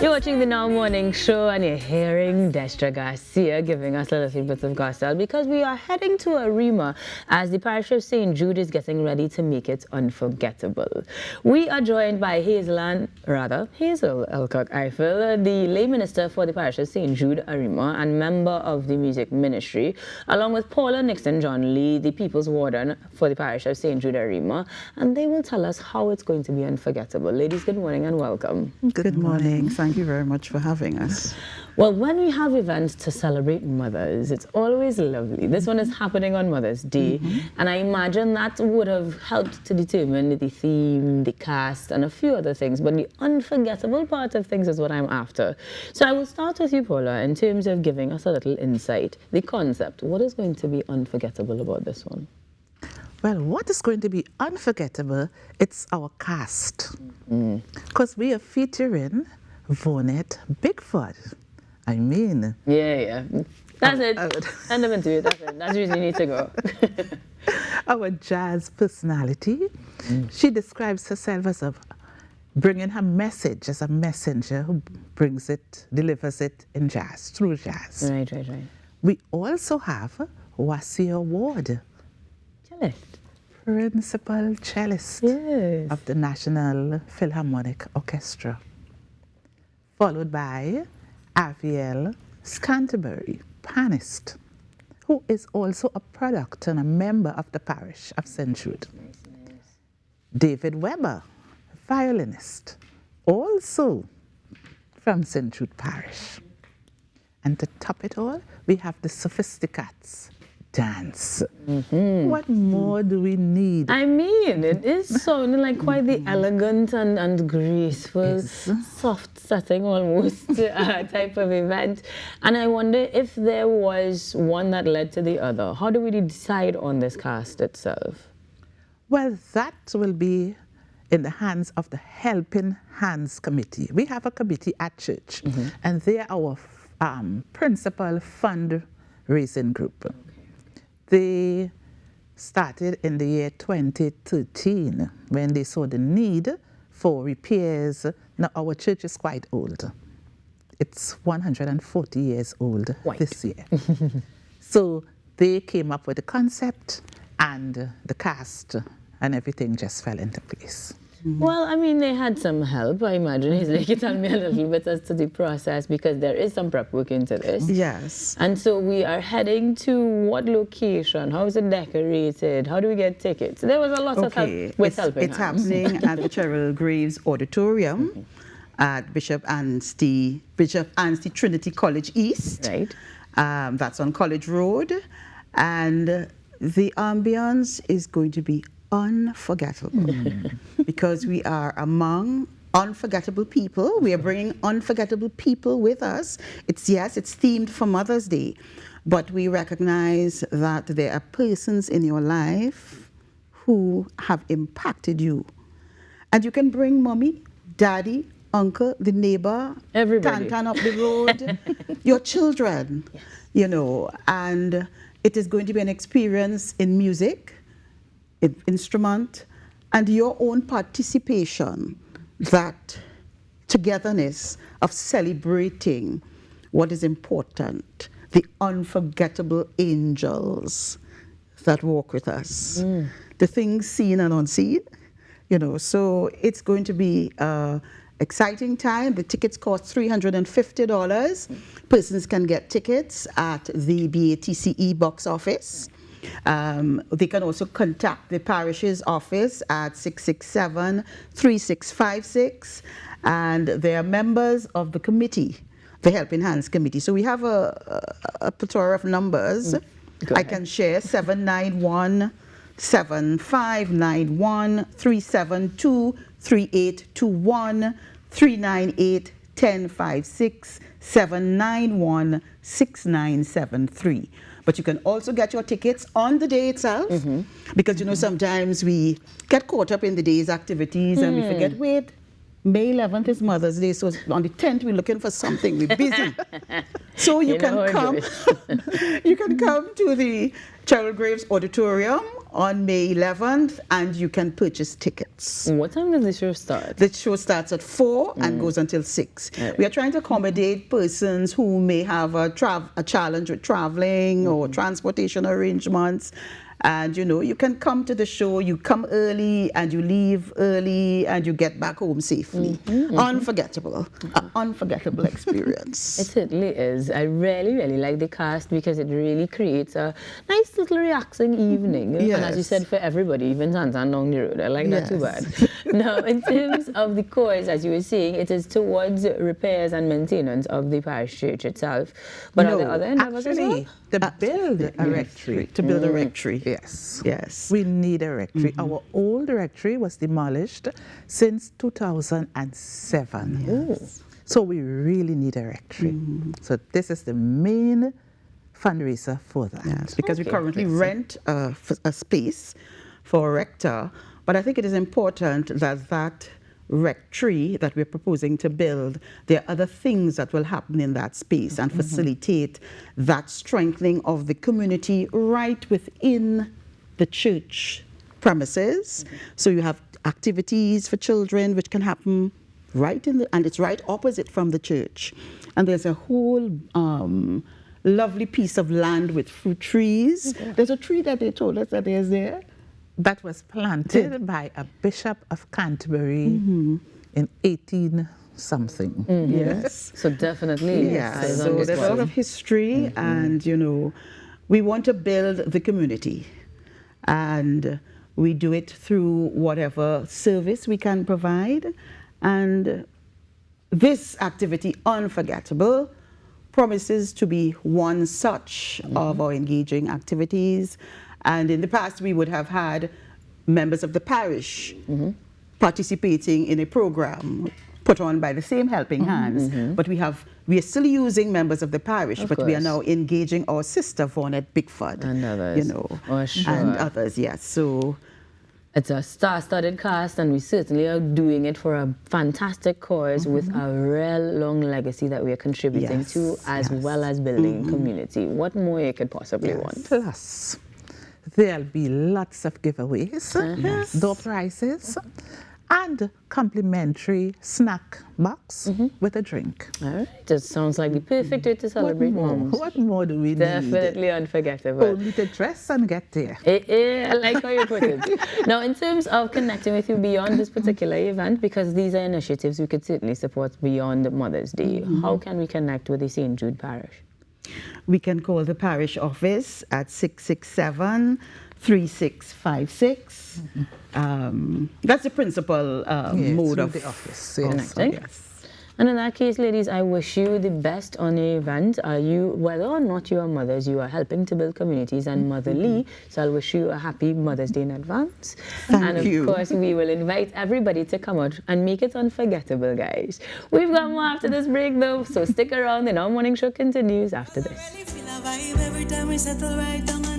You're watching the Now Morning Show and you're hearing Destra Garcia giving us a little bit of gospel because we are heading to Arima as the parish of St. Jude is getting ready to make it unforgettable. We are joined by Hazel Elcock Eiffel, the lay minister for the parish of St. Jude Arima and member of the music ministry, along with Paula Nixon John Lee, the people's warden for the parish of St. Jude Arima, and they will tell us how it's going to be unforgettable. Ladies, good morning and welcome. Good morning. Thank you very much for having us. Well, when we have events to celebrate mothers, it's always lovely. This one is happening on Mother's Day, and I imagine that would have helped to determine the theme, the cast, and a few other things, but the unforgettable part of things is what I'm after. So I will start with you, Paula, in terms of giving us a little insight. The concept, what is going to be unforgettable about this one? Well, what is going to be unforgettable, it's our cast. Because we are featuring Vonette Bigford. I mean... Yeah. That's it. End of interview. That's it. That's the reason you need to go. Our jazz personality. She describes herself as bringing her message as a messenger who brings it, delivers it in jazz, through jazz. Right. We also have Wasia Ward. Cellist. Principal cellist of the National Philharmonic Orchestra. Followed by Aviel Scanterbury, pianist, who is also a product and a member of the parish of St. Jude. Nice. David Weber, violinist, also from St. Jude Parish. And to top it all, we have the Sophisticats dance. What more do we need? I mean, it is sounding like quite the elegant and graceful, soft setting almost type of event. And I wonder if there was one that led to the other. How do we decide on this cast itself? Well, that will be in the hands of the Helping Hands Committee. We have a committee at church, and they are our principal fundraising group. They started in the year 2013 when they saw the need for repairs. Now, our church is quite old. It's 140 years old this year. So they came up with the concept and the cast and everything just fell into place. Well, I mean, they had some help, I imagine. He's like, you tell me a little bit as to the process because there is some prep work into this. Yes. And so we are heading to what location? How is it decorated? How do we get tickets? There was a lot of help with Helping Hands. It's happening at the Cheryl Graves Auditorium at Bishop Anstey Trinity College East. Right. That's on College Road. And the ambience is going to be unforgettable because we are among unforgettable people. We are bringing unforgettable people with us. It's themed for Mother's Day, but we recognize that there are persons in your life who have impacted you. And you can bring mommy, daddy, uncle, the neighbor, everybody, Tantan up the road, your children, you know, and it is going to be an experience in music, instrument, and your own participation, that togetherness of celebrating what is important, the unforgettable angels that walk with us, the things seen and unseen, you know. So it's going to be an exciting time. The tickets cost $350. Persons can get tickets at the BATCE box office. They can also contact the parish's office at 667-3656, and they are members of the committee, the Helping Hands Committee. So we have a plethora of numbers. I can share 791-7591-372-3821, 398-1056, 791-6973. But you can also get your tickets on the day itself, because, you know, sometimes we get caught up in the day's activities and we forget, wait, May 11th is Mother's Day, so on the 10th we're looking for something, we're busy. So you can come, you can come to the Cheryl Graves Auditorium on May 11th, and you can purchase tickets. What time does the show start? The show starts at 4 and goes until 6. Right. We are trying to accommodate persons who may have a challenge with traveling or transportation arrangements. And, you know, you can come to the show, you come early and you leave early and you get back home safely. Unforgettable. An unforgettable experience. It certainly is. I really, really like the cast because it really creates a nice little relaxing evening. And as you Yes. said, for everybody, even Sansan down the road. I like that too bad. Yes. Now, in terms of the cause, as you were saying, it is towards repairs and maintenance of the parish church itself. But are there other endeavors as well? Actually, to build a rectory. To build a rectory. Yes. Yes. We need a rectory. Our old rectory was demolished since 2007. Yes. So we really need a rectory. So this is the main fundraiser for that. Yes, because we Okay. currently rent a space for a rector, but I think it is important that that rectory that we're proposing to build, there are other things that will happen in that space and facilitate that strengthening of the community right within the church premises. So you have activities for children which can happen right in the, and it's right opposite from the church. And there's a whole lovely piece of land with fruit trees. There's a tree that they told us that is there. That was planted by a bishop of Canterbury in 18 something. Yes. So definitely, Yeah. eyes on So this there's a lot one. of history, and you know, we want to build the community, and we do it through whatever service we can provide. And this activity, Unforgettable, promises to be one such of our engaging activities. And in the past, we would have had members of the parish participating in a program put on by the same Helping Hands. But we are still using members of the parish, Of but we are course. now engaging our sister Vaughnette Bickford. And others. You know, Oh, sure. and others, yes. So It's a star-studded cast, and we certainly are doing it for a fantastic cause with a real long legacy that we are contributing Yes, to, as well as building community. What more you could possibly want? Plus, there'll be lots of giveaways, door prizes, and complimentary snack box with a drink. All right, it sounds like the perfect way to celebrate moms. What more do we need? Definitely unforgettable. Only to dress and get there. I like how you put it. Now, in terms of connecting with you beyond this particular event, because these are initiatives we could certainly support beyond Mother's Day, how can we connect with the St. Jude Parish? we can call the parish office at 667-3656. That's the principal mode of the office. connecting. Yes. And in that case, ladies, I wish you the best on your event. Whether or not you are mothers, you are helping to build communities and motherly. So I'll wish you a happy Mother's Day in advance. Thank you. And of course, we will invite everybody to come out and make it unforgettable, guys. We've got more after this break, though. So stick around. The Now Morning Show continues after this. Really feel a vibe every time we settle right down on